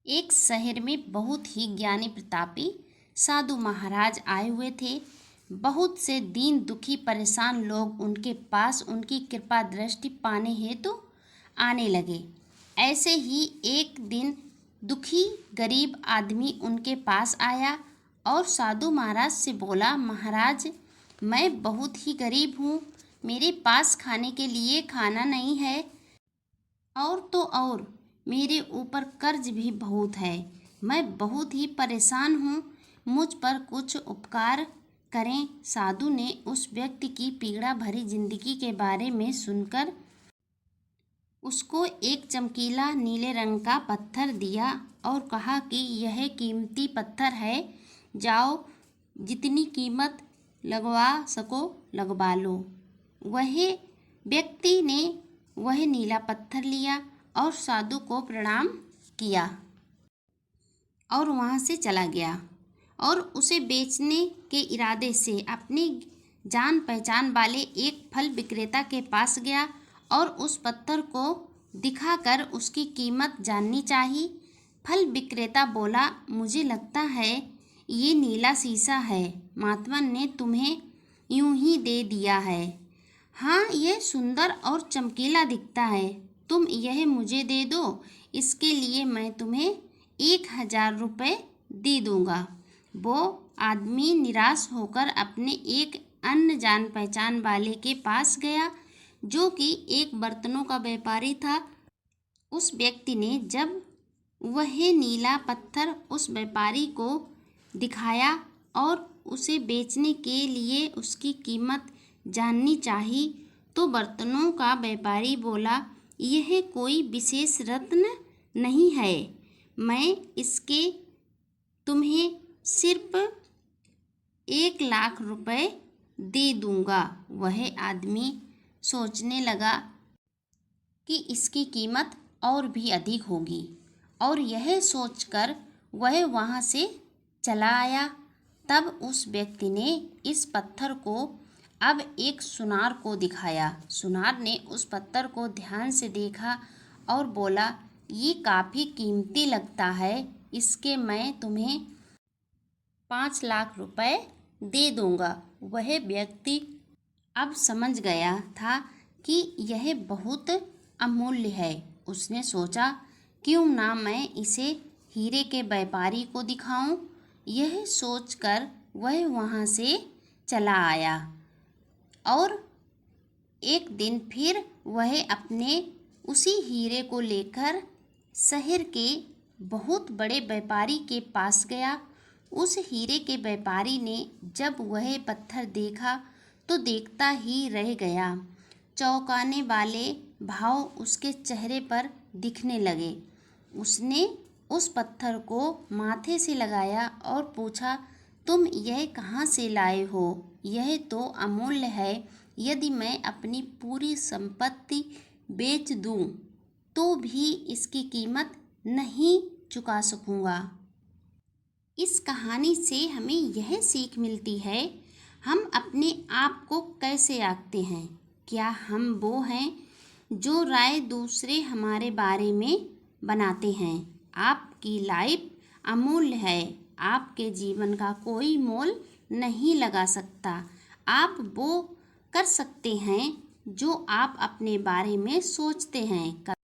एक शहर में बहुत ही ज्ञानी प्रतापी साधु महाराज आए हुए थे। बहुत से दीन दुखी परेशान लोग उनके पास उनकी कृपा दृष्टि पाने हेतु आने लगे। ऐसे ही एक दिन दुखी गरीब आदमी उनके पास आया और साधु महाराज से बोला, महाराज, मैं बहुत ही गरीब हूँ, मेरे पास खाने के लिए खाना नहीं है और तो और मेरे ऊपर कर्ज भी बहुत है। मैं बहुत ही परेशान हूँ, मुझ पर कुछ उपकार करें। साधु ने उस व्यक्ति की पीड़ा भरी जिंदगी के बारे में सुनकर उसको एक चमकीला नीले रंग का पत्थर दिया और कहा कि यह कीमती पत्थर है, जाओ जितनी कीमत लगवा सको लगवा लो। वह व्यक्ति ने वह नीला पत्थर लिया और साधु को प्रणाम किया और वहाँ से चला गया और उसे बेचने के इरादे से अपनी जान पहचान वाले एक फल विक्रेता के पास गया और उस पत्थर को दिखाकर उसकी कीमत जाननी चाहिए। फल विक्रेता बोला, मुझे लगता है ये नीला शीशा है, महात्मा ने तुम्हें यूं ही दे दिया है। हाँ, यह सुंदर और चमकीला दिखता है, तुम यह मुझे दे दो, इसके लिए मैं तुम्हें 1000 रुपये दे दूँगा। वो आदमी निराश होकर अपने एक अन्य जान पहचान वाले के पास गया जो कि एक बर्तनों का व्यापारी था। उस व्यक्ति ने जब वह नीला पत्थर उस व्यापारी को दिखाया और उसे बेचने के लिए उसकी कीमत जाननी चाहिए तो बर्तनों का व्यापारी बोला, यह कोई विशेष रत्न नहीं है, मैं इसके तुम्हें सिर्फ 1,00,000 रुपये दे दूँगा। वह आदमी सोचने लगा कि इसकी कीमत और भी अधिक होगी और यह सोचकर वह वहाँ से चला आया। तब उस व्यक्ति ने इस पत्थर को अब एक सुनार को दिखाया। सुनार ने उस पत्थर को ध्यान से देखा और बोला, ये काफ़ी कीमती लगता है, इसके मैं तुम्हें 5,00,000 रुपये दे दूँगा। वह व्यक्ति अब समझ गया था कि यह बहुत अमूल्य है। उसने सोचा, क्यों ना मैं इसे हीरे के व्यापारी को दिखाऊं। यह सोचकर वह वहाँ से चला आया और एक दिन फिर वह अपने उसी हीरे को लेकर शहर के बहुत बड़े व्यापारी के पास गया। उस हीरे के व्यापारी ने जब वह पत्थर देखा तो देखता ही रह गया। चौंकाने वाले भाव उसके चेहरे पर दिखने लगे। उसने उस पत्थर को माथे से लगाया और पूछा, तुम यह कहाँ से लाए हो? यह तो अमूल्य है, यदि मैं अपनी पूरी संपत्ति बेच दूं तो भी इसकी कीमत नहीं चुका सकूंगा। इस कहानी से हमें यह सीख मिलती है, हम अपने आप को कैसे आंकते हैं। क्या हम वो हैं जो राय दूसरे हमारे बारे में बनाते हैं। आपकी लाइफ अमूल्य है, आपके जीवन का कोई मोल नहीं लगा सकता। आप वो कर सकते हैं जो आप अपने बारे में सोचते हैं।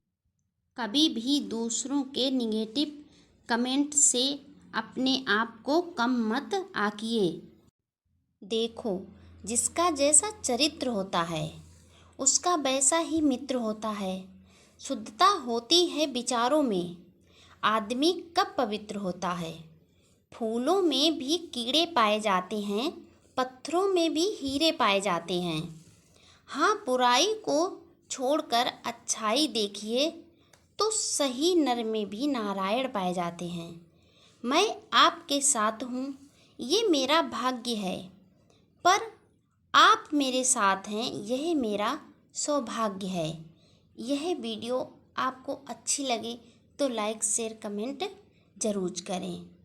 कभी भी दूसरों के निगेटिव कमेंट से अपने आप को कम मत आंकिए। देखो, जिसका जैसा चरित्र होता है उसका वैसा ही मित्र होता है। शुद्धता होती है विचारों में। आदमी कब पवित्र होता है? फूलों में भी कीड़े पाए जाते हैं, पत्थरों में भी हीरे पाए जाते हैं। हाँ, बुराई को छोड़कर अच्छाई देखिए तो सही नर में भी नारायण पाए जाते हैं। मैं आपके साथ हूँ, ये मेरा भाग्य है, पर आप मेरे साथ हैं, यह मेरा सौभाग्य है। यह वीडियो आपको अच्छी लगे तो लाइक शेयर कमेंट ज़रूर करें।